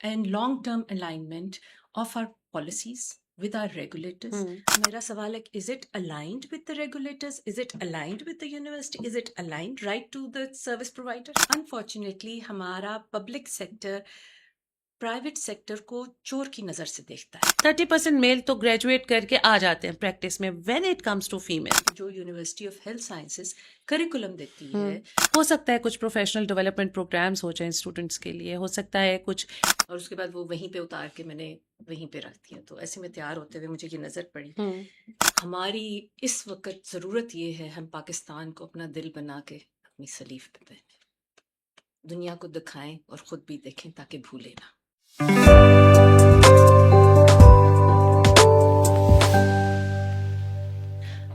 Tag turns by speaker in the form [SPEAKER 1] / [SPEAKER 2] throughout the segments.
[SPEAKER 1] and long-term alignment of our policies with our regulators. मेरा सवाल है, is it aligned with the regulators? Is it aligned with the university? Is it aligned right to the service provider? Unfortunately, हमारा public sector private sector को चोर की नजर से देखता है.
[SPEAKER 2] 30% मेल तो ग्रेजुएट करके आ जाते हैं प्रैक्टिस में. When it comes to female,
[SPEAKER 1] जो university of health sciences curriculum देती है,
[SPEAKER 2] हो सकता है कुछ प्रोफेशनल डेवलपमेंट प्रोग्राम्स हो जाएं स्टूडेंट्स के लिए, हो सकता है कुछ,
[SPEAKER 1] और उसके बाद वो वहीं पे उतार के मैंने वहीं पे रख दिया. तो ऐसे में तैयार होते हुए मुझे ये नजर पड़ी, हमारी इस वक्त जरूरत ये है हम पाकिस्तान को अपना दिल बना के अपनी सलीफ पे पहने, दुनिया को दिखाएं और खुद भी देखें ताकि भूलें ना.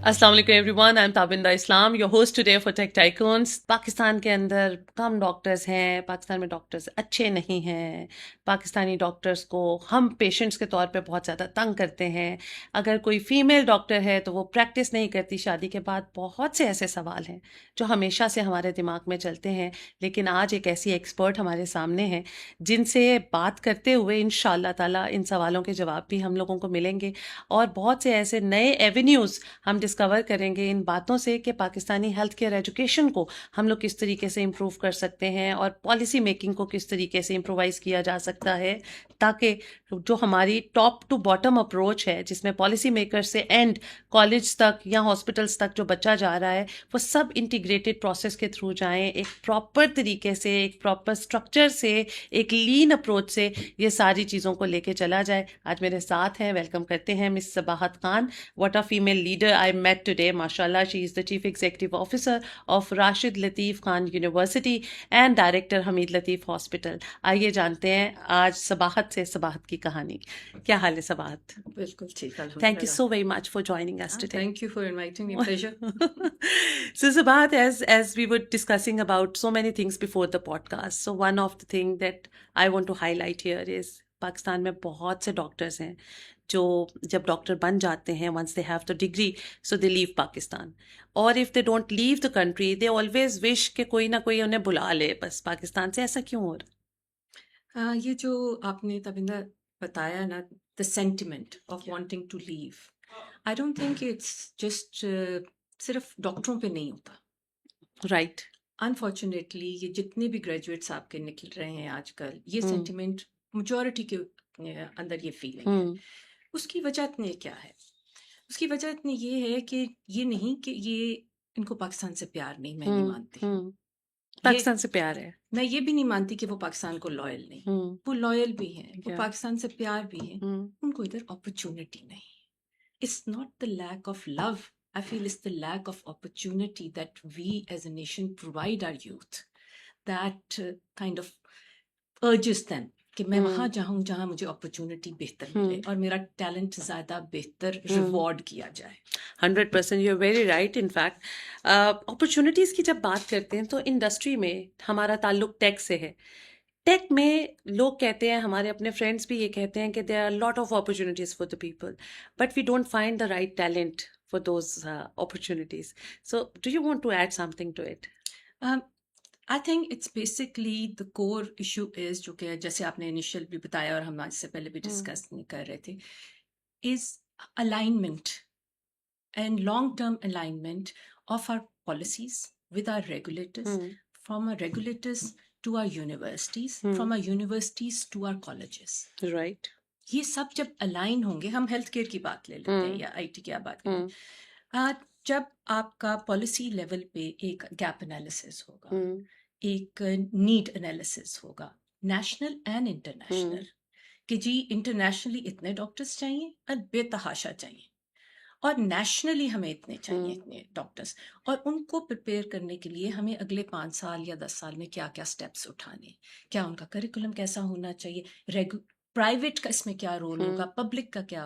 [SPEAKER 2] अस्सलाम वालेकुम everyone, I am Tabinda Islam, your host today for tech tycoons. Pakistan के अंदर कम डॉक्टर्स हैं, पाकिस्तान में डॉक्टर्स अच्छे नहीं हैं, पाकिस्तानी डॉक्टर्स को हम पेशेंट्स के तौर पे बहुत ज़्यादा तंग करते हैं. अगर कोई फीमेल डॉक्टर है तो वो प्रैक्टिस नहीं करती शादी के बाद. बहुत से ऐसे सवाल हैं जो हमेशा से हमारे दिमाग में चलते हैं, लेकिन आज एक ऐसी एक्सपर्ट हमारे सामने है जिनसे बात करते हुए इंशाअल्लाह ताला इन सवालों के जवाब भी हम लोगों को मिलेंगे और बहुत से ऐसे नए एवेन्यूज़ हम डिस्कवर करेंगे इन बातों से कि पाकिस्तानी हेल्थ केयर एजुकेशन को हम लोग किस तरीके से इम्प्रूव कर सकते हैं और पॉलिसी मेकिंग को किस तरीके से इम्प्रोवाइज़ किया जा सकता है, ताकि जो हमारी टॉप टू बॉटम अप्रोच है जिसमें पॉलिसी मेकर से एंड कॉलेज तक या हॉस्पिटल्स तक जो बच्चा जा रहा है वो सब इंटीग्रेटेड प्रोसेस के थ्रू जाएं, एक प्रॉपर तरीके से, एक प्रॉपर स्ट्रक्चर से, एक लीन अप्रोच से ये सारी चीज़ों को लेके चला जाए. आज मेरे साथ हैं, वेलकम करते हैं miss Sabahat Khan. What a female leader I met today. Mashallah, she is the Chief Executive Officer of Rashid Latif Khan University and Director Hamid Latif Hospital. आइए जानते हैं आज सबाहत से सबाहत की कहानी. क्या हाल है सबाहत?
[SPEAKER 1] बिल्कुल ठीक.
[SPEAKER 2] Thank you so very much for joining us today.
[SPEAKER 1] Thank you for inviting me. Pleasure.
[SPEAKER 2] So Sabahat, as we were discussing about so many things before the podcast, so one of the thing that I want to highlight here is Pakistan में बहुत से doctors हैं जो जब doctor बन जाते हैं, once they have the degree, so they leave Pakistan, और if they don't leave the country they always wish कि कोई ना कोई उन्हें बुला ले बस पाकिस्तान से. ऐसा क्यों हो रहा?
[SPEAKER 1] ये जो आपने तबिंदा बताया ना, the sentiment of wanting to leave, I don't think it's just सिर्फ डॉक्टरों पे नहीं होता.
[SPEAKER 2] राइट.
[SPEAKER 1] अनफॉर्चुनेटली ये जितने भी ग्रेजुएट्स आपके निकल रहे हैं आजकल, ये सेंटिमेंट मेजॉरिटी के अंदर ये फीलिंग है. उसकी वजह इतनी क्या है? उसकी वजह इतनी ये है कि ये नहीं कि ये इनको पाकिस्तान से प्यार नहीं, मैं नहीं मानती.
[SPEAKER 2] पाकिस्तान से प्यार है,
[SPEAKER 1] मैं ये भी नहीं मानती कि वो पाकिस्तान को लॉयल नहीं. वो लॉयल भी हैं, वो पाकिस्तान से प्यार भी हैं, उनको इधर अपॉर्चुनिटी नहीं. It's not the lack of love, I feel it's the lack of opportunity that we as a nation provide our youth that kind of urges them कि मैं वहाँ जाऊँ जहाँ मुझे अपॉर्चुनिटी बेहतर मिले और मेरा टैलेंट ज़्यादा बेहतर रिवॉर्ड किया जाए.
[SPEAKER 2] 100% you are very right. In fact opportunities की जब बात करते हैं तो इंडस्ट्री में हमारा ताल्लुक टेक से है. टेक में लोग कहते हैं, हमारे अपने फ्रेंड्स भी ये कहते हैं कि there are lot of opportunities for the people but we don't find the right talent for those opportunities. So do you want to add something to it?
[SPEAKER 1] I think it's basically the core issue is, जो कि जैसे आपने initial भी बताया और हम इससे पहले भी डिस्कस कर रहे थे, is alignment and long-term alignment of our policies with our regulators, from our regulators to our universities, from our universities to our colleges.
[SPEAKER 2] Right.
[SPEAKER 1] ये सब जब अलाइन होंगे, हम हेल्थ केयर की बात ले लेते हैं या आईटी की बात करें, जब आपका पॉलिसी लेवल पे एक गैप एनालिसिस होगा, एक नीड एनालिसिस होगा, नेशनल एंड इंटरनेशनल, कि जी इंटरनेशनली इतने डॉक्टर्स चाहिए और बेतहाशा चाहिए, और नेशनली हमें इतने चाहिए, इतने डॉक्टर्स, और उनको प्रिपेयर करने के लिए हमें अगले 5 साल या 10 साल में क्या क्या स्टेप्स उठाने, क्या उनका करिकुलम कैसा होना चाहिए, प्राइवेट का इसमें क्या रोल होगा, पब्लिक का क्या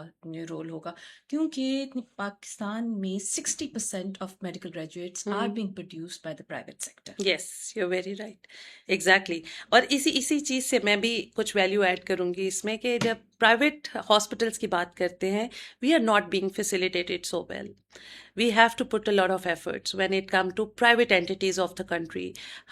[SPEAKER 1] रोल होगा, क्योंकि पाकिस्तान में 60% of medical graduates are being produced by the private sector.
[SPEAKER 2] Yes, you are very right. Exactly. और इसी चीज़ से मैं भी कुछ वैल्यू ऐड करूँगी इसमें कि जब प्राइवेट हॉस्पिटल्स की बात करते हैं, we are not being facilitated so well. We have to put a lot of efforts when it comes to private entities of the country.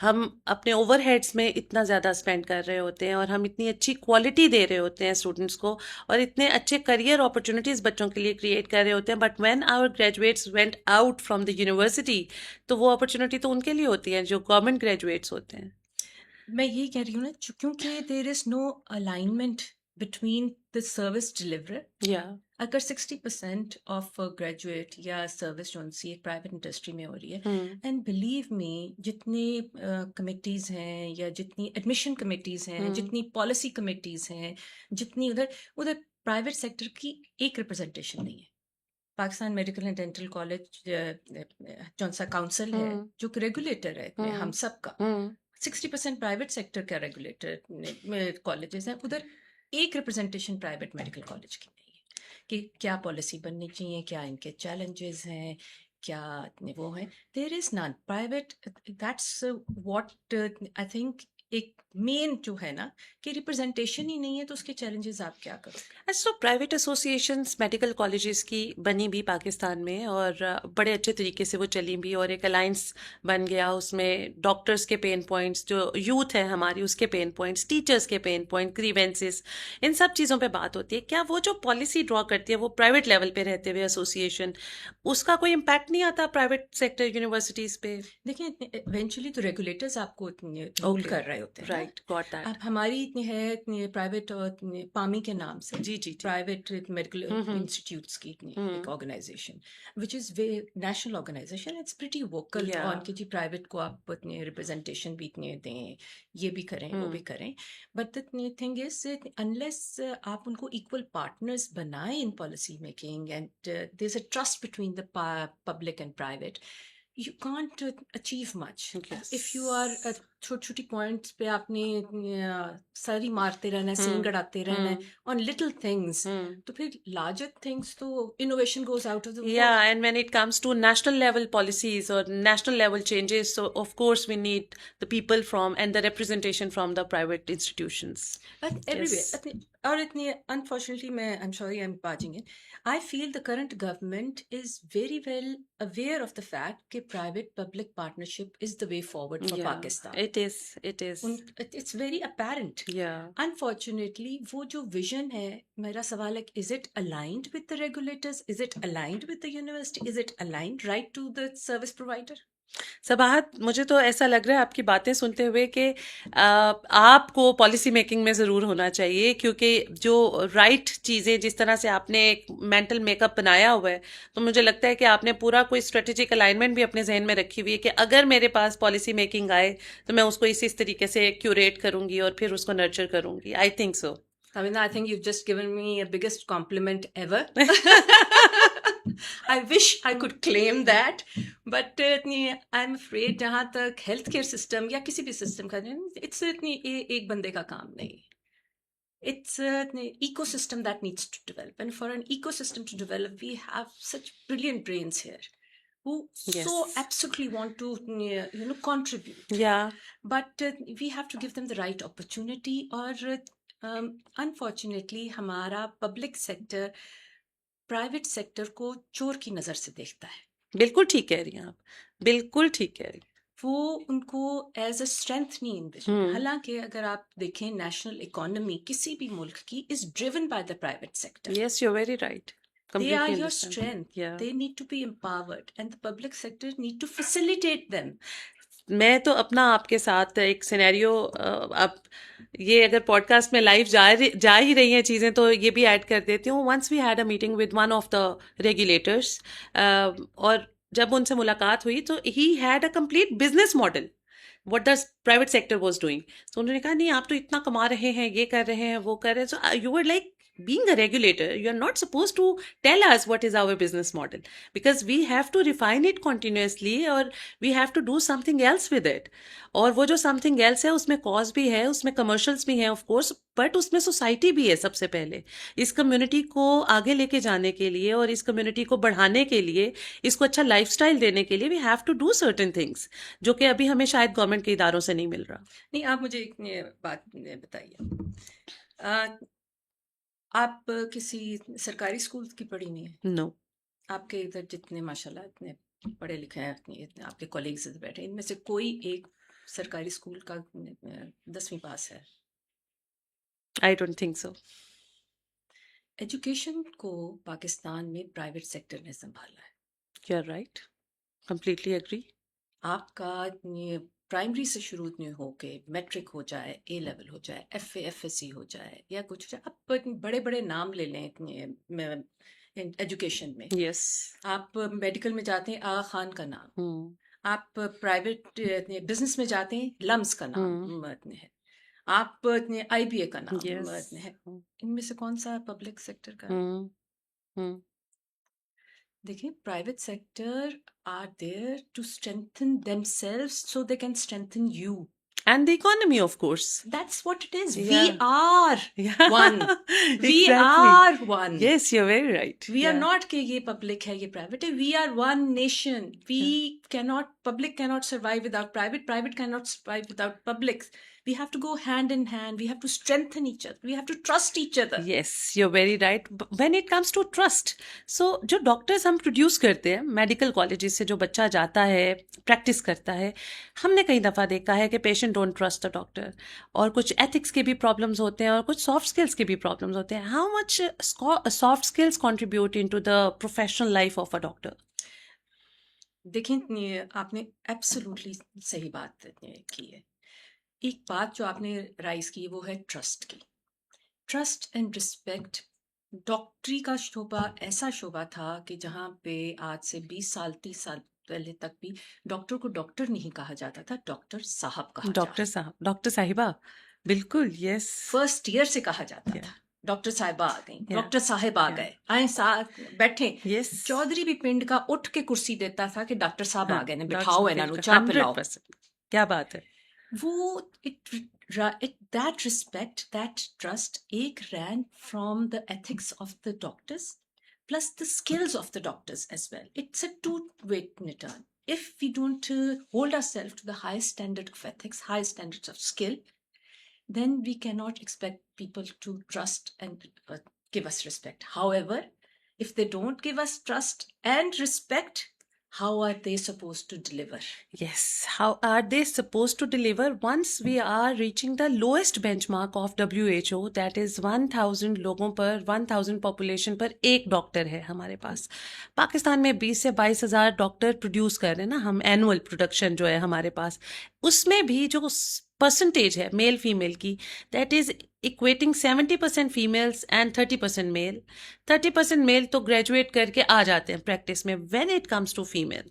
[SPEAKER 2] हम अपने ओवरहेड्स में इतना ज़्यादा स्पेंड कर रहे होते हैं और हम इतनी अच्छी क्वालिटी दे रहे होते हैं स्टूडेंट्स को और इतने अच्छे करियर अपॉर्चुनिटीज़ बच्चों के लिए क्रिएट कर रहे होते हैं, but when our graduates went out from the university, तो वो अपॉर्चुनिटी तो उनके लिए होती है जो गवर्नमेंट ग्रेजुएट्स होते हैं.
[SPEAKER 1] मैं यही कह रही हूँ ना, क्योंकि there is no alignment between the service deliverer.
[SPEAKER 2] या
[SPEAKER 1] अगर 60% ऑफ ग्रेजुएट या सर्विस जो उनसी एक प्राइवेट इंडस्ट्री में हो रही है, एंड बिलीव मी, जितने कमिटीज़ हैं या जितनी एडमिशन कमिटीज़ हैं, जितनी पॉलिसी कमिटीज़ हैं, जितनी उधर उधर प्राइवेट सेक्टर की एक रिप्रेजेंटेशन नहीं है. Pakistan medical and dental college जौन सा काउंसिल है जो रेगुलेटर है हम सब का, 60% प्राइवेट सेक्टर का रेगुलेटर कॉलेजेस हैं, उधर एक रिप्रेजेंटेशन प्राइवेट मेडिकल कॉलेज की नहीं है कि क्या पॉलिसी बननी चाहिए, क्या इनके चैलेंजेस हैं, क्या वो है. There is non private. That's what I think एक मेन जो है ना, कि रिप्रेजेंटेशन ही नहीं है, तो उसके चैलेंजेस आप क्या करोगे.
[SPEAKER 2] So private associations medical colleges की बनी भी पाकिस्तान में और बड़े अच्छे तरीके से वो चली भी और एक अलायंस बन गया. उसमें डॉक्टर्स के पेन पॉइंट्स, जो यूथ है हमारी उसके पेन पॉइंट्स, टीचर्स के पेन पॉइंट, ग्रीवेंसेस, इन सब चीज़ों पे बात होती है. क्या वो जो पॉलिसी ड्रॉ करती है वो प्राइवेट लेवल पे रहते हुए एसोसिएशन, उसका कोई इम्पैक्ट नहीं आता प्राइवेट सेक्टर यूनिवर्सिटीज़ पे?
[SPEAKER 1] देखिए, इवेंचुअली तो रेगुलेटर्स आपको रूल कर रहे होते हैं.
[SPEAKER 2] Right, got that.
[SPEAKER 1] अब हमारी इतनी है प्राइवेट पामी के नाम से,
[SPEAKER 2] जी जी.
[SPEAKER 1] प्राइवेट मेडिकल इंस्टीट्यूट्स की इतनी एक organisation which is national organisation. It's pretty vocal on कि जी प्राइवेट को आप इतने रिप्रेजेंटेशन भी इतने दें, ये भी करें वो भी करें. But the thing is, unless आप उनको इक्वल पार्टनर्स बनाएं in policy making and there is a trust between the public and private, you can't achieve much.
[SPEAKER 2] Yes.
[SPEAKER 1] If you are छोटी छोटी पॉइंट्स पे आपने सारी मारते रहना है, सीन गड़ाते रहना है on little things, तो फिर larger things तो innovation goes out of the world.
[SPEAKER 2] Yeah, and when it comes to national level policies or national level changes, so of course we need the people from and the representation from the private institutions.
[SPEAKER 1] Everywhere.
[SPEAKER 2] Yes.
[SPEAKER 1] और इतनी unfortunately, I'm sorry I'm barging in, I feel the current government is very well aware of the fact that private-public partnership is the way forward for Pakistan.
[SPEAKER 2] It is.
[SPEAKER 1] It's very apparent.
[SPEAKER 2] Yeah.
[SPEAKER 1] Unfortunately, वो जो vision है, मेरा सवाल है, is it aligned with the regulators? Is it aligned with the university? Is it aligned right to the service provider?
[SPEAKER 2] Sabahat, मुझे तो ऐसा लग रहा है आपकी बातें सुनते हुए कि आपको पॉलिसी मेकिंग में ज़रूर होना चाहिए, क्योंकि जो राइट चीज़ें, जिस तरह से आपने एक मेंटल मेकअप बनाया हुआ है, तो मुझे लगता है कि आपने पूरा कोई स्ट्रेटेजिक अलाइनमेंट भी अपने जहन में रखी हुई है कि अगर मेरे पास पॉलिसी मेकिंग आए तो मैं उसको इस तरीके से क्यूरेट करूँगी और फिर उसको नर्चर करूँगी. I think so.
[SPEAKER 1] I think you've just given me a biggest compliment ever. I wish I could claim that, but I'm afraid जहाँ तक health care system या किसी भी system का, it's एक बंदे का काम नहीं. It's an ecosystem that needs to develop, and for an ecosystem to develop, we have such brilliant brains here who so absolutely want to contribute.
[SPEAKER 2] Yeah.
[SPEAKER 1] But we have to give them the right opportunity. और unfortunately हमारा public sector private sector को चोर की नज़र से देखता है.
[SPEAKER 2] बिल्कुल ठीक कह रही हैं आप, बिल्कुल ठीक कह रही हैं.
[SPEAKER 1] वो उनको एज अ स्ट्रेंथ नहीं इन्विजन. हालांकि अगर आप देखें, नेशनल इकोनॉमी किसी भी मुल्क की is driven by the private sector.
[SPEAKER 2] Yes, you are very right.
[SPEAKER 1] They are your strength. Yeah. They need to be empowered, and the public sector need to facilitate them.
[SPEAKER 2] मैं तो अपना आपके साथ एक सिनेरियो, अब ये अगर पॉडकास्ट में लाइव जा ही रही हैं चीज़ें, तो ये भी ऐड कर देती हूँ. Once we had a meeting with one of the regulators, और जब उनसे मुलाकात हुई तो he had a complete business model what the private sector was doing. तो उन्होंने कहा, नहीं आप तो इतना कमा रहे हैं, ये कर रहे हैं, वो कर रहे हैं. So you were like, being a regulator, you are not supposed to tell us what is our business model, because we have to refine it continuously or we have to do something else with it. और वो जो something else है उसमें cause भी है, उसमें commercials भी हैं of course, but उसमें society भी है. सबसे पहले इस community को आगे लेके जाने के लिए और इस community को बढ़ाने के लिए, इसको अच्छा lifestyle देने के लिए, we have to do certain things जो कि अभी हमें शायद गवर्नमेंट के इदारों से नहीं मिल रहा.
[SPEAKER 1] नहीं, आप मुझे एक बात बताइए. आप किसी सरकारी स्कूल की पढ़ी नहीं है?
[SPEAKER 2] नो।
[SPEAKER 1] आपके इधर जितने माशाल्लाह इतने पढ़े लिखे हैं, इतने आपके कॉलीग्स इधर बैठे, इनमें से कोई एक सरकारी स्कूल का 10वीं पास है?
[SPEAKER 2] I don't think so.
[SPEAKER 1] Education को पाकिस्तान में प्राइवेट सेक्टर ने संभाला है।
[SPEAKER 2] You are right, completely agree.
[SPEAKER 1] आपका ये प्राइमरी से शुरू नहीं होके मैट्रिक हो जाए, ए लेवल हो जाए, एफएससी हो जाए या कुछ हो जाए, आप बड़े बड़े नाम ले लें इतने एजुकेशन में।
[SPEAKER 2] यस।
[SPEAKER 1] आप मेडिकल में जाते हैं, आगा खान का नाम। आप प्राइवेट बिजनेस में जाते हैं, लम्स का नाम है। आप आईबीए का नाम
[SPEAKER 2] यस।
[SPEAKER 1] है। इनमें से कौन सा पब्लिक सेक्टर का है? देखिए, private sector are there to strengthen themselves so they can strengthen you.
[SPEAKER 2] And the economy, of course.
[SPEAKER 1] That's what it is.
[SPEAKER 2] Yeah.
[SPEAKER 1] We are
[SPEAKER 2] Yeah.
[SPEAKER 1] one. We
[SPEAKER 2] Exactly.
[SPEAKER 1] are one.
[SPEAKER 2] Yes, you're very right.
[SPEAKER 1] We are
[SPEAKER 2] Yeah.
[SPEAKER 1] not कि ये public है, ये private है. We are one nation. We cannot, public cannot survive without private. Private cannot survive without public. We have to go hand in hand. We have to strengthen each other. We have to trust each other.
[SPEAKER 2] Yes, you're very right. When it comes to trust, so जो doctors हम produce करते हैं medical colleges से, जो बच्चा जाता है practice करता है, हमने कई दफ़ा देखा है कि patient don't trust the doctor, और कुछ एथिक्स के भी प्रॉब्लम्स होते हैं और कुछ सॉफ्ट स्किल्स के भी प्रॉब्लम्स होते हैं. How much soft skills contribute into the professional life of a doctor?
[SPEAKER 1] देखिए, आपने एब्सोल्युटली सही बात की है. एक बात जो आपने राइज की वो है ट्रस्ट की. Trust and respect. डॉक्टरी का शोबा ऐसा शोबा था कि जहाँ पे आज से 20 साल 30 साल पहले तक भी डॉक्टर को डॉक्टर नहीं कहा जाता था, डॉक्टर साहब कहा
[SPEAKER 2] डॉक्टर साहब, डॉक्टर साहिबा, बिल्कुल. यस.
[SPEAKER 1] फर्स्ट ईयर से कहा जाता था. डॉक्टर साहिबा आ गई, डॉक्टर साहिब आ गए, आए साथ बैठे.
[SPEAKER 2] यस.
[SPEAKER 1] चौधरी भी पिंड का उठ के कुर्सी देता था कि डॉक्टर साहब आ गए ने, बिठाओ इन्हों चाह पिलाओ.
[SPEAKER 2] क्या बात है.
[SPEAKER 1] वो that respect, that trust एक ran from the ethics of the doctors plus the skills of the doctors as well. It's a two-way turn. If we don't hold ourselves to the highest standard of ethics, high standards of skill, then we cannot expect people to trust and give us respect. However, if they don't give us trust and respect, how are they supposed to deliver?
[SPEAKER 2] Yes, how are they supposed to deliver once we are reaching the lowest benchmark of WHO, that is 1000 लोगों पर, 1000 population पर एक doctor है हमारे पास. पाकिस्तान में 20 से 22 हज़ार doctor produce कर रहे हैं ना हम, एनुअल प्रोडक्शन जो है हमारे पास, उसमें भी जो परसेंटेज है मेल फीमेल की, that is equating 70% females and 30% male. 30% male तो ग्रेजुएट करके आ जाते हैं प्रैक्टिस में. When it comes to female,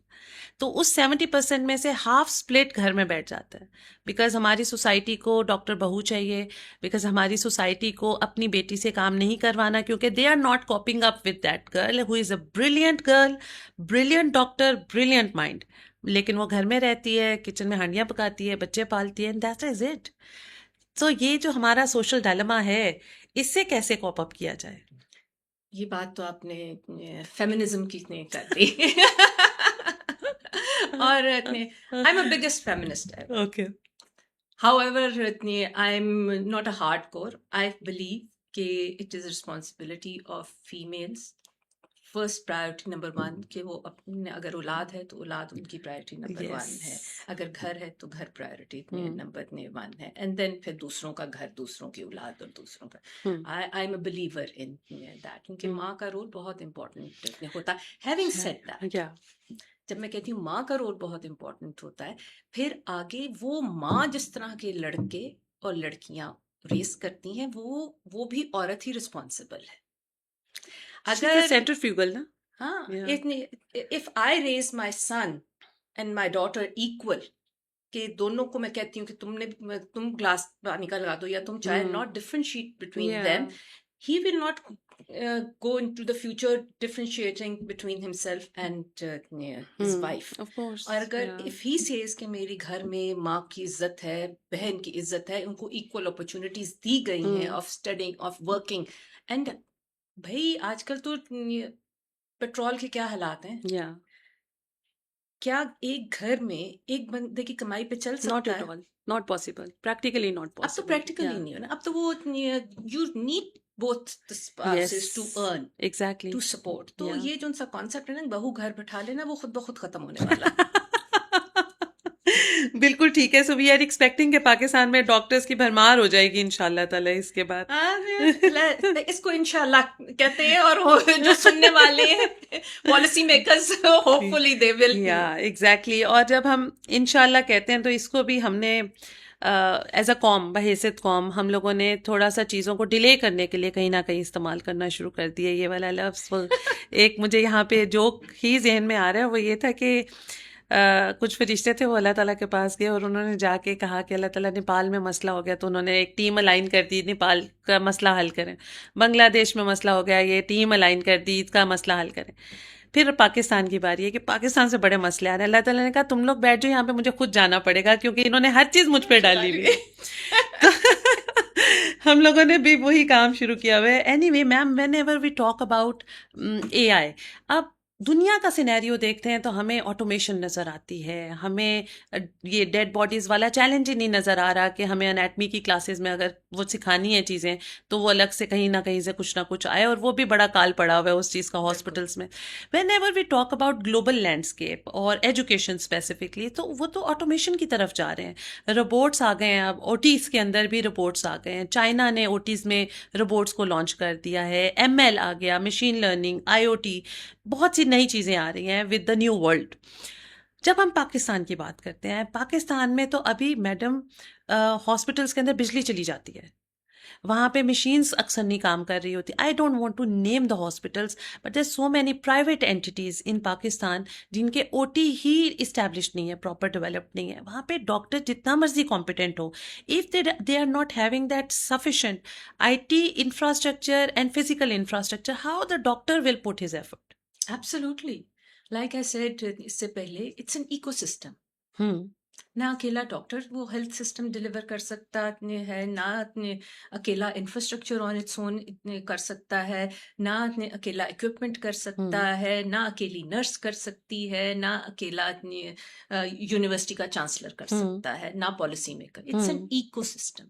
[SPEAKER 2] तो उस 70% में से हाफ स्प्लिट घर में बैठ जाता है. बिकॉज हमारी सोसाइटी को डॉक्टर बहू चाहिए, बिकॉज हमारी सोसाइटी को अपनी बेटी से काम नहीं करवाना, क्योंकि they are not coping up with that girl who is a brilliant girl, brilliant doctor, brilliant mind, लेकिन वो घर में रहती है, किचन में हांडियाँ पकाती है, बच्चे पालती है, एंड दैट इज इट. तो ये जो हमारा सोशल डायलेमा है, इससे कैसे कॉप अप किया जाए?
[SPEAKER 1] ये बात तो आपने फेमिनिज्म की कर दी. और I am a biggest feminist.
[SPEAKER 2] Okay.
[SPEAKER 1] However, I'm not a hardcore. I believe कि it is a responsibility of females. First priority number 1 कि वो अपने, अगर औलाद है तो औलाद उनकी प्रायोरिटी नंबर 1 है. अगर घर है तो घर प्रायोरिटी नंबर 1 है. एंड देन फिर दूसरों का घर, दूसरों की औलाद और दूसरों का. I am a believer in that, क्योंकि माँ का रोल बहुत इम्पोर्टेंट होता है. हैविंग सेड दैट, जब मैं कहती हूँ माँ का रोल बहुत इम्पोर्टेंट होता है, फिर आगे वो माँ जिस तरह के लड़के और लड़कियां रेस करती हैं, वो भी औरत ही रिस्पॉन्सिबल है.
[SPEAKER 2] अगर सेंट्रीफ्यूगल ना,
[SPEAKER 1] हाँ, if I raise my son and my daughter equal, कि दोनों को मैं कहती हूँ कि तुम ग्लास पानी का लगा दो या तुम चाय, not differentiate between them, he will not go into the future differentiating between himself and his wife.
[SPEAKER 2] Of course.
[SPEAKER 1] और अगर if he says कि मेरी घर में माँ की इज्जत है, बहन की इज्जत है, उनको equal opportunities दी गई हैं of studying, of working, and भाई आजकल तो पेट्रोल के क्या हालात हैं. क्या एक घर में एक बंदे की कमाई पे चल सकता है?
[SPEAKER 2] Not possible, practically not possible.
[SPEAKER 1] अब तो प्रैक्टिकली नहीं है ना. अब तो वो you need both the spouses to earn,
[SPEAKER 2] exactly,
[SPEAKER 1] to support. तो
[SPEAKER 2] yeah.
[SPEAKER 1] ये जो उनका कॉन्सेप्ट है ना, बहू घर बैठा लेना, वो खुद ब खुद खत्म होने वाला है।
[SPEAKER 2] बिल्कुल ठीक है। सो वी आर एक्सपेक्टिंग कि पाकिस्तान में डॉक्टर्स की भरमार हो जाएगी इंशाल्लाह ताला इसके बाद।
[SPEAKER 1] इसको इंशाल्लाह कहते हैं, और वो जो सुनने वाले हैं policy makers, hopefully they will.
[SPEAKER 2] या एग्जैक्टली। और जब हम इंशाल्लाह कहते हैं तो इसको भी हमने एज अ कॉम, बहैसियत कॉम, हम लोगों ने थोड़ा सा चीज़ों को डिले करने के लिए कहीं ना कहीं इस्तेमाल करना शुरू कर दिया ये वाला लफ्ज़। एक मुझे यहाँ पे जोक ही जहन में आ रहा है, वो ये था कि कुछ फरिश्ते थे, वो अल्लाह ताला के पास गए और उन्होंने जाके कहा कि अल्लाह ताला नेपाल में मसला हो गया, तो उन्होंने एक टीम अलाइन कर दी, नेपाल का मसला हल करें। बांग्लादेश में मसला हो गया, ये टीम अलाइन कर दी, इसका मसला हल करें। फिर पाकिस्तान की बारी है कि पाकिस्तान से बड़े मसले आ रहे हैं। अल्लाह ताला ने कहा तुम लोग बैठ जाओ यहाँ पे, मुझे खुद जाना पड़ेगा क्योंकि इन्होंने हर चीज़ मुझ पे डाली हुई है। तो हम लोगों ने भी वही काम शुरू किया हुआ है। Anyway ma'am, whenever we talk about AI, अब दुनिया का सिनेरियो देखते हैं तो हमें ऑटोमेशन नज़र आती है, हमें ये डेड बॉडीज़ वाला चैलेंज ही नहीं नज़र आ रहा कि हमें एनाटमी की क्लासेस में अगर वो सिखानी है चीज़ें तो वो अलग से कहीं ना कहीं से कुछ ना कुछ आए, और वो भी बड़ा काल पड़ा हुआ है उस चीज़ का हॉस्पिटल्स में। Whenever we talk about global landscape और एजुकेशन स्पेसिफिकली, तो वो तो ऑटोमेशन की तरफ जा रहे हैं। रोबोट्स आ गए हैं, अब ओटीज़ के अंदर भी रोबोट्स आ गए हैं। चाइना ने ओटीज़ में रोबोट्स को लॉन्च कर दिया है, ML आ गया, मशीन लर्निंग, IoT, बहुत सी नई चीज़ें आ रही हैं विद द न्यू वर्ल्ड। जब हम पाकिस्तान की बात करते हैं, पाकिस्तान में तो अभी मैडम हॉस्पिटल्स के अंदर बिजली चली जाती है, वहाँ पे मशीन्स अक्सर नहीं काम कर रही होती। I don't want to name the hospitals, but there so many private entities in Pakistan जिनके OT ही इस्टेब्लिश नहीं है, प्रॉपर डेवलप्ड नहीं है। वहाँ पे डॉक्टर जितना मर्जी कॉम्पिटेंट हो, if they are not having that sufficient IT infrastructure and physical infrastructure, how the doctor will put his effort?
[SPEAKER 1] Absolutely. Like I said इससे पहले, it's an ecosystem. ना अकेला डॉक्टर वो हेल्थ सिस्टम डिलीवर कर सकता है, ना अपने अकेला इंफ्रास्ट्रक्चर ऑन इट्स ओन इतने कर सकता है, ना अपने अकेला इक्विपमेंट कर सकता है, ना अकेली नर्स कर सकती है, ना अकेला अपने यूनिवर्सिटी का चांसलर कर सकता है, ना policy maker. It's an ecosystem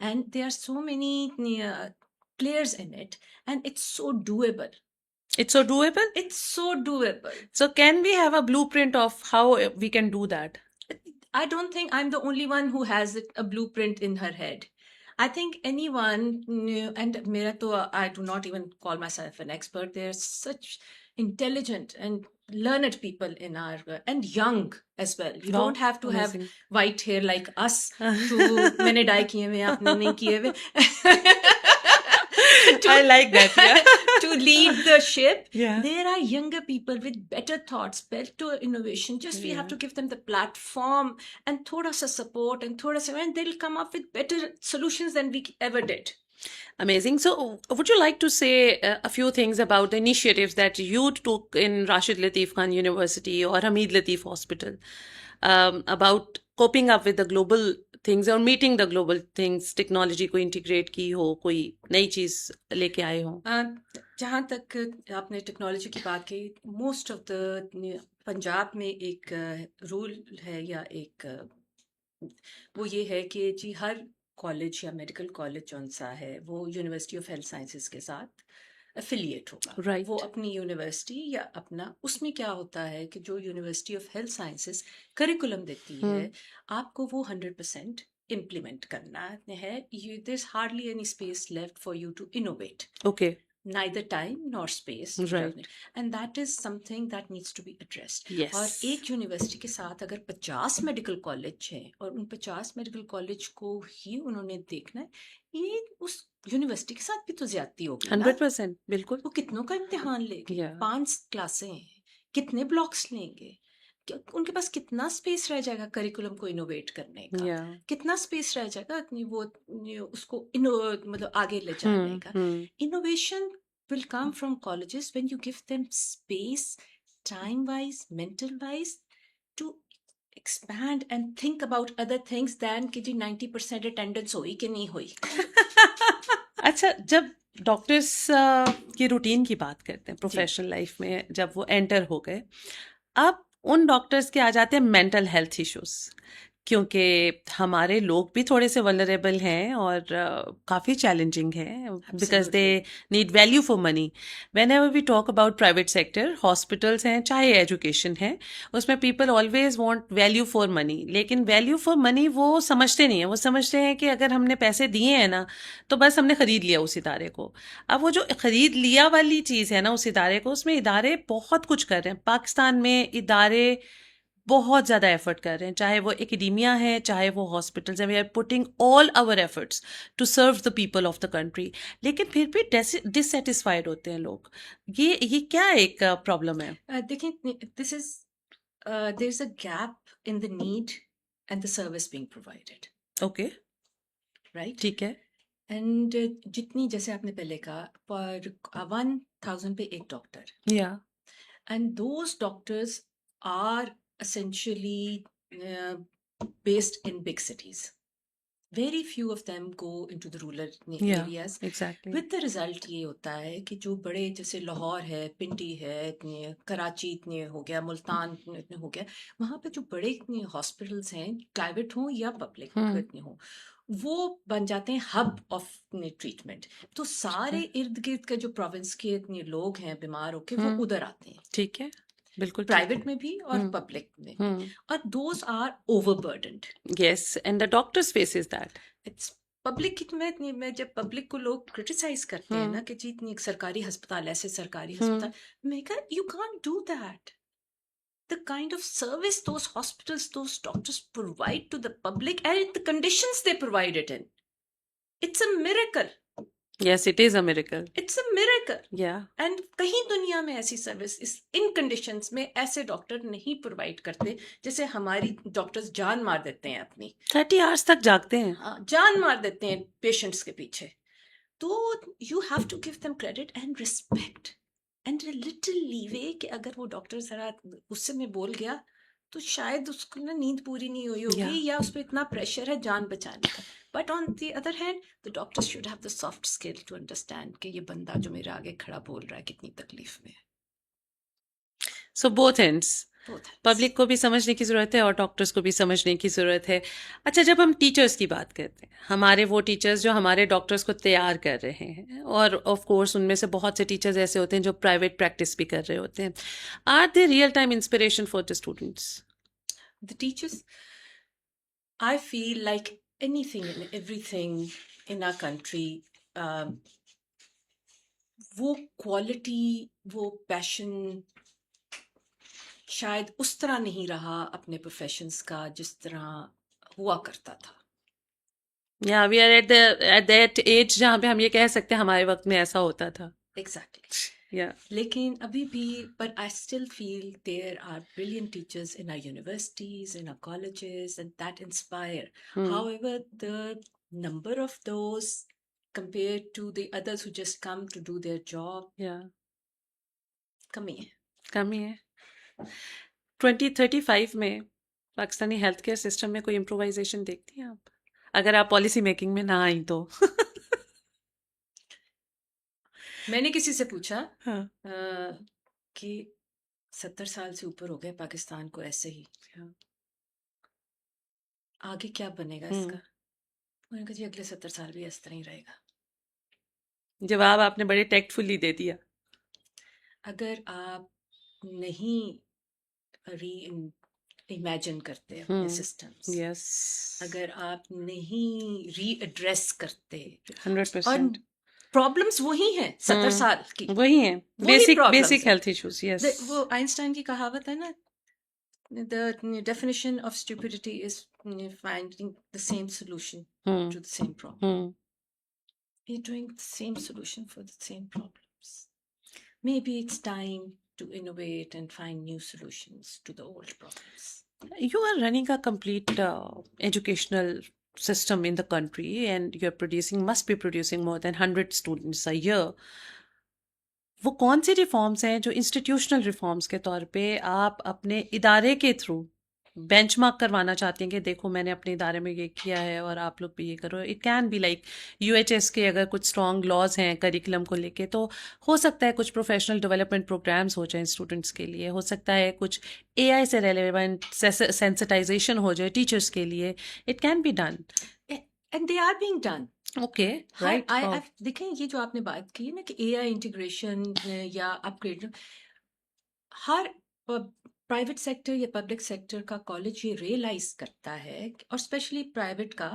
[SPEAKER 1] and there are so many players in it and it's so doable.
[SPEAKER 2] It's so doable?
[SPEAKER 1] It's so doable.
[SPEAKER 2] So can we have a blueprint of how we can do that?
[SPEAKER 1] I don't think I'm the only one who has a blueprint in her head. I think anyone, and mera to, I do not even call myself an expert. There's such intelligent and learned people in our, and young as well. You don't have to have white hair like us. मैंने dye किए हुए, आपने नहीं किए हुए.
[SPEAKER 2] I like that. Yeah.
[SPEAKER 1] To lead the ship.
[SPEAKER 2] Yeah.
[SPEAKER 1] There are younger people with better thoughts, better innovation. Just we have to give them the platform and thoda sa support and thoda sa, and they'll come up with better solutions than we ever did.
[SPEAKER 2] Amazing. So would you like to say a few things about the initiatives that you took in Rashid Latif Khan University or Hamid Latif Hospital about coping up with the global things or meeting the global things? Technology को integrate की हो, कोई नई चीज लेके आए हो?
[SPEAKER 1] जहाँ तक आपने टेक्नोलॉजी की बात की, मोस्ट ऑफ द पंजाब में एक रूल है या एक वो ये है कि जी हर कॉलेज या मेडिकल कॉलेज जौन सा है वो यूनिवर्सिटी ऑफ हेल्थ साइंसेज के साथ एफिलिएट होगा.
[SPEAKER 2] Right.
[SPEAKER 1] वो अपनी यूनिवर्सिटी या अपना, उसमें क्या होता है कि जो university of health sciences curriculum देती है आपको वो 100% इम्प्लीमेंट करना है. there's hardly any space left for you to innovate.
[SPEAKER 2] Okay.
[SPEAKER 1] Neither time nor space.
[SPEAKER 2] Right.
[SPEAKER 1] And that is something that needs to be addressed.
[SPEAKER 2] Yes.
[SPEAKER 1] और एक university के साथ अगर 50 मेडिकल कॉलेज हैं और उन 50 मेडिकल कॉलेज को ही उन्होंने देखना है, ये उस यूनिवर्सिटी के साथ भी तो ज्यादती होगी.
[SPEAKER 2] 100%. बिल्कुल.
[SPEAKER 1] वो कितनों का इम्तिहान लेंगे?
[SPEAKER 2] Yeah.
[SPEAKER 1] 5 क्लासें हैं, कितने ब्लॉक्स लेंगे? उनके पास कितना स्पेस रह जाएगा करिकुलम को इनोवेट करने का?
[SPEAKER 2] Yeah.
[SPEAKER 1] कितना स्पेस रह जाएगा वो उसको मतलब आगे ले जाने का? Innovation will come from colleges when you give them space, time wise, mental wise, to expand and think about other things than कि जी 90% अटेंडेंस हुई कि नहीं हुई.
[SPEAKER 2] अच्छा, जब डॉक्टर्स की रूटीन की बात करते हैं प्रोफेशनल लाइफ में, जब वो एंटर हो गए, अब उन डॉक्टर्स के आ जाते हैं मेंटल हेल्थ इश्यूज. क्योंकि हमारे लोग भी थोड़े से वल्नरेबल हैं और काफ़ी चैलेंजिंग है because they
[SPEAKER 1] Absolutely.
[SPEAKER 2] Need value for money. Whenever we talk about private sector, hospitals हैं चाहे एजुकेशन है, उसमें people always want value for money. लेकिन वैल्यू फॉर मनी वो समझते नहीं है. वो समझते हैं कि अगर हमने पैसे दिए हैं ना तो बस हमने खरीद लिया उस इदारे को. अब वो जो खरीद लिया वाली चीज़ है ना उस इदारे को, उसमें इदारे बहुत कुछ कर रहे हैं. पाकिस्तान में इदारे बहुत ज़्यादा एफर्ट कर रहे हैं, चाहे वो एकेडेमिया है चाहे वो हॉस्पिटल्स हैं. We are putting all our efforts to serve the people of the country. लेकिन फिर भी डिससेटिस्फाइड होते हैं लोग. ये क्या एक प्रॉब्लम है?
[SPEAKER 1] देखिए, this is there's a gap in the need and the service being provided,
[SPEAKER 2] okay,
[SPEAKER 1] right?
[SPEAKER 2] ठीक है.
[SPEAKER 1] एंड जितनी, जैसे आपने पहले कहा, पर 1000 पे एक डॉक्टर,
[SPEAKER 2] या
[SPEAKER 1] and those doctors are essentially based in big cities. Very few of them go into the rural
[SPEAKER 2] या
[SPEAKER 1] areas.
[SPEAKER 2] Exactly.
[SPEAKER 1] With the result ये होता है कि जो बड़े, जैसे लाहौर है, पिंडी है, इतने कराची, इतने हो गया, मुल्तान इतने हो गया, वहाँ पे जो बड़े इतने हॉस्पिटल्स हैं, प्राइवेट हों या पब्लिक इतने हों, वो बन जाते हैं हब ऑफ ट्रीटमेंट. तो सारे इर्द गिर्द के जो प्रोविंस के इतने लोग हैं बीमार होके, वो उधर आते हैं,
[SPEAKER 2] ठीक है, बिल्कुल ठीक
[SPEAKER 1] प्राइवेट
[SPEAKER 2] है.
[SPEAKER 1] में भी और पब्लिक में भी. और those are overburdened.
[SPEAKER 2] Yes, and the doctors faces that.
[SPEAKER 1] It's public की, मैं जब पब्लिक को लोग क्रिटिसाइज करते हैं ना कि जी इतनी एक सरकारी अस्पताल, ऐसे सरकारी अस्पताल, मैं कहा you can't do that. The kind of service those hospitals, those doctors provide to the public, and the conditions they provide it in, it's a miracle.
[SPEAKER 2] Yes, it is a miracle.
[SPEAKER 1] It's a miracle.
[SPEAKER 2] या
[SPEAKER 1] and कहीं दुनिया में ऐसी service इस इन conditions में ऐसे doctor नहीं provide करते. जैसे हमारी डॉक्टर्स जान मार देते हैं अपनी,
[SPEAKER 2] 30 आवर्स तक जागते हैं.
[SPEAKER 1] हाँ, जान मार देते हैं पेशेंट्स के पीछे. तो you have to give them credit and respect and little leeway कि अगर वो डॉक्टर जरा गुस्से में बोल गया तो शायद उसको ना नींद पूरी नहीं हुई होगी,
[SPEAKER 2] Yeah.
[SPEAKER 1] या उस पर इतना प्रेशर है जान बचाने का. But on the other hand, the doctors should have the soft skill to understand कि ये बंदा जो मेरे आगे खड़ा बोल रहा है कितनी तकलीफ में है.
[SPEAKER 2] So both ends,
[SPEAKER 1] Both hands.
[SPEAKER 2] Public को भी समझने की ज़रूरत है और डॉक्टर्स को भी समझने की ज़रूरत है. अच्छा, जब हम टीचर्स की बात करते हैं, हमारे वो टीचर्स जो हमारे डॉक्टर्स को तैयार कर रहे हैं, और ऑफ कोर्स उनमें से बहुत से टीचर्स ऐसे होते हैं जो प्राइवेट प्रैक्टिस भी कर रहे होते हैं, are they real time inspiration for the students?
[SPEAKER 1] The teachers, I feel like anything and everything in our country, वो क्वालिटी, वो पैशन शायद उस तरह नहीं रहा अपने प्रोफेशंस का जिस तरह हुआ करता था.
[SPEAKER 2] या we are at that age जहाँ पे हम ये कह सकते हैं हमारे वक्त में ऐसा होता था.
[SPEAKER 1] Exactly.
[SPEAKER 2] या
[SPEAKER 1] लेकिन अभी भी, but I still feel there are brilliant teachers in our universities, in our colleges, and that inspire. However, the number of those compared to the others who just come to do their job,
[SPEAKER 2] या
[SPEAKER 1] कमी है.
[SPEAKER 2] कमी है. 2035 में Pakistani health care system में कोई improvisation देखती हैं आप, अगर आप पॉलिसी मेकिंग में ना आई तो?
[SPEAKER 1] मैंने किसी से पूछा
[SPEAKER 2] हाँ.
[SPEAKER 1] कि 70 साल से ऊपर हो गए पाकिस्तान को ऐसे ही,
[SPEAKER 2] हाँ.
[SPEAKER 1] आगे क्या बनेगा इसका? उन्होंने कहा जी अगले 70 साल भी इस तरह ही रहेगा.
[SPEAKER 2] जवाब आपने बड़े टेक्टफुली दे दिया.
[SPEAKER 1] अगर आप नहीं री इमेजिन करते अपने सिस्टम्स,
[SPEAKER 2] यस,
[SPEAKER 1] अगर आप नहीं री एड्रेस करते,
[SPEAKER 2] 100%.
[SPEAKER 1] और प्रॉब्लम्स वही हैं 70 साल की,
[SPEAKER 2] वही है,
[SPEAKER 1] वही problems
[SPEAKER 2] बेसिक
[SPEAKER 1] हैं.
[SPEAKER 2] Health issues. यस,
[SPEAKER 1] वो आइंस्टाइन की कहावत है ना, the definition of stupidity is finding the same solution to the same problem. We're doing the same solution for the same problems. Maybe it's time to innovate and find new solutions to the old problems.
[SPEAKER 2] you are running a complete educational system in the country and you're must be producing more than 100 students a year. वो कौन सी reforms हैं जो institutional reforms के तौर पे आप अपने इदारे के थ्रू बेंचमार्क करवाना चाहती हैं कि देखो मैंने अपने इदारे में ये किया है और आप लोग भी ये करो, it can be like UHS के अगर कुछ स्ट्रॉन्ग लॉज हैं करिकुलम को लेके, तो हो सकता है कुछ प्रोफेशनल डेवलपमेंट प्रोग्राम्स हो जाएं स्टूडेंट्स के लिए, हो सकता है कुछ एआई से रेलेवेंट सेंसिटाइजेशन हो जाए टीचर्स के लिए, it can be done
[SPEAKER 1] and they are being done.
[SPEAKER 2] Okay right.
[SPEAKER 1] देखें ये जो आपने बात की है ना कि एआई इंटीग्रेशन या अपग्रेड, हर प्राइवेट सेक्टर या पब्लिक सेक्टर का कॉलेज ये रियलाइज करता है, और स्पेशली प्राइवेट का,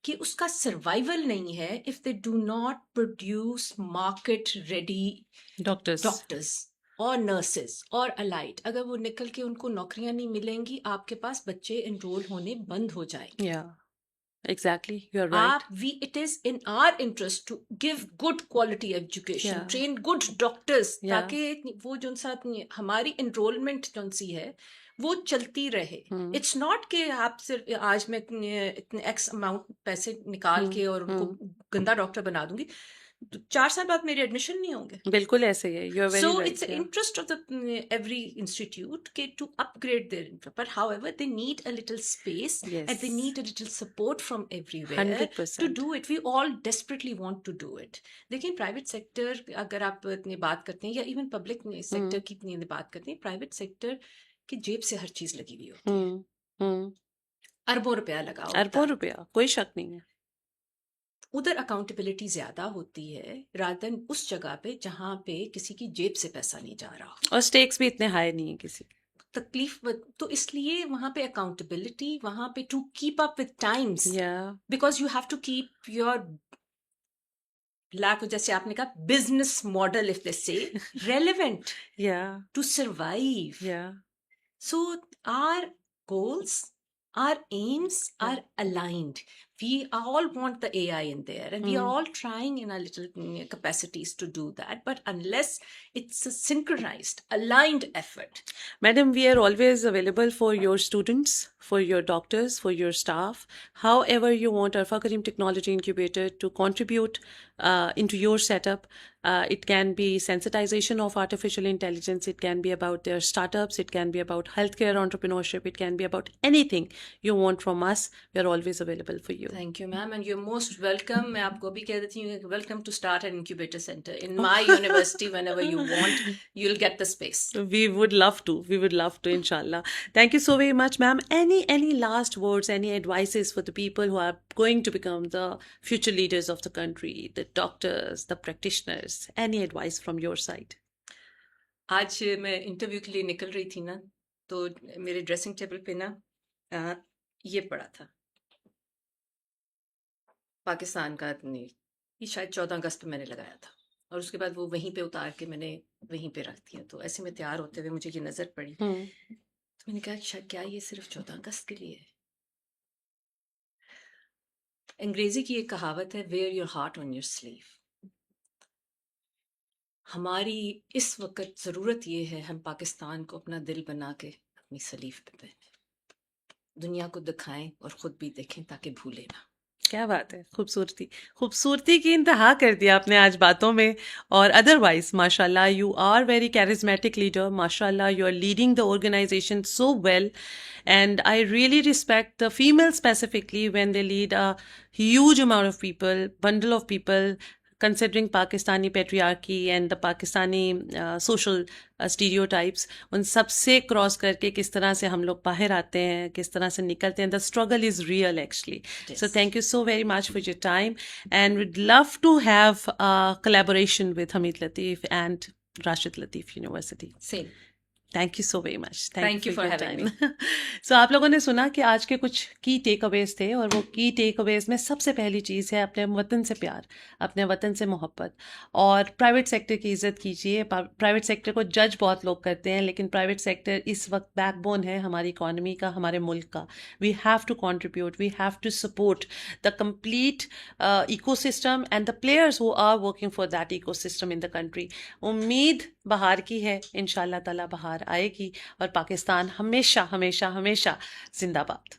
[SPEAKER 1] कि उसका सर्वाइवल नहीं है if they do not produce market ready doctors और नर्सेस और अलाइड। अगर वो निकल के उनको नौकरियां नहीं मिलेंगी, आपके पास बच्चे एनरोल होने बंद हो जाएंगे।
[SPEAKER 2] Exactly, you're right.
[SPEAKER 1] It is in our interest to give good quality education, train good doctors, ताकि वो जो साथ हमारी enrollment जो सी है वो चलती रहे। It's not कि आप सिर्फ आज मैं इतने X amount पैसे निकाल के और उनको गंदा डॉक्टर बना दूंगी, 4 साल बाद मेरे एडमिशन नहीं होंगे।
[SPEAKER 2] बिल्कुल ऐसे ही है, you are very right.
[SPEAKER 1] So it's an interest of the every institute to upgrade their infra, but however they need a little space, and they need a little support from everywhere
[SPEAKER 2] 100%.
[SPEAKER 1] to do it. We all desperately want to do it. देखिए private sector अगर आप इतनी बात करते हैं या even public sector की इतनी बात करते हैं, प्राइवेट सेक्टर की जेब से हर चीज लगी हुई होती है। अरबों रुपया लगा होता है,
[SPEAKER 2] अरबों रुपया, कोई शक नहीं है।
[SPEAKER 1] उधर अकाउंटेबिलिटी ज्यादा होती है रादर देन उस जगह पे जहां पे किसी की जेब से पैसा नहीं जा रहा,
[SPEAKER 2] और स्टेक्स भी इतने हाई नहीं है किसी
[SPEAKER 1] तकलीफ। तो इसलिए वहां पे अकाउंटेबिलिटी, वहां पे to keep up with times, because you have to keep your life, जैसे आपने कहा business model if they say relevant to survive. So our goals, our aims are aligned. We all want the AI in there, and we are all trying in our little capacities to do that. But unless it's a synchronized, aligned effort.
[SPEAKER 2] Madam, we are always available for your students, for your doctors, for your staff. However you want Arfa Karim Technology Incubator to contribute into your setup. It can be sensitization of artificial intelligence. It can be about their startups. It can be about healthcare entrepreneurship. It can be about anything you want from us. We are always available for you.
[SPEAKER 1] Thank you, ma'am, and you're most welcome. मैं आपको भी कह देती हूँ, welcome to start an incubator center in my university whenever you want. You'll get the space.
[SPEAKER 2] We would love to. We would love to, inshallah. Thank you so very much, ma'am. Any last words, any advices for the people who are going to become the future leaders of the country, the doctors, the practitioners? Any advice from your side?
[SPEAKER 1] आज मैं interview के लिए निकल रही थी ना, तो मेरे ड्रेसिंग टेबल पे ना ये पड़ा था, पाकिस्तान का, ये शायद 14 अगस्त पे मैंने लगाया था, और उसके बाद वो वहीं पे उतार के मैंने वहीं पे रख दिया। तो ऐसे में तैयार होते हुए मुझे ये नजर पड़ी, तो मैंने कहा शायद क्या ये सिर्फ 14 अगस्त के लिए है। अंग्रेजी की एक कहावत है, wear your heart on your sleeve. हमारी इस वक्त ज़रूरत ये है, हम पाकिस्तान को अपना दिल बना के अपनी सलीफ पे पहने, दुनिया को दिखाएं और ख़ुद भी देखें ताकि भूलें ना।
[SPEAKER 2] क्या बात है, खूबसूरती की इंतहा कर दिया आपने आज बातों में। और अदरवाइज माशाल्लाह you are very charismatic leader, माशाल्लाह you are leading the organisation so well, and I really respect the females specifically when they lead a huge amount of people, bundle of people, considering Pakistani patriarchy and the Pakistani social stereotypes, उन सब से cross करके किस तरह से हम लोग बाहर आते हैं, किस तरह से निकलते हैं, the struggle is real actually. Yes. So thank you so very much for your time, and we'd love to have a collaboration with Hamid Latif and Rashid Latif University.
[SPEAKER 1] Same.
[SPEAKER 2] Thank you so very much.
[SPEAKER 1] Thank you for having me.
[SPEAKER 2] So आप लोगों ने सुना कि आज के कुछ की take Awez थे, और वो की टेक अवेज में सबसे पहली चीज़ है अपने वतन से प्यार, अपने वतन से मोहब्बत, और प्राइवेट सेक्टर की इज़्ज़त कीजिए। प्राइवेट सेक्टर को जज बहुत लोग करते हैं, लेकिन प्राइवेट सेक्टर इस वक्त बैकबोन है हमारी इकॉनमी का, हमारे मुल्क का। We have to contribute, we have to support the complete ecosystem and the players who are working for that ecosystem in the country. उम्मीद बहार की है, इंशाल्लाह ताला बहार आएगी, और पाकिस्तान हमेशा हमेशा हमेशा जिंदाबाद।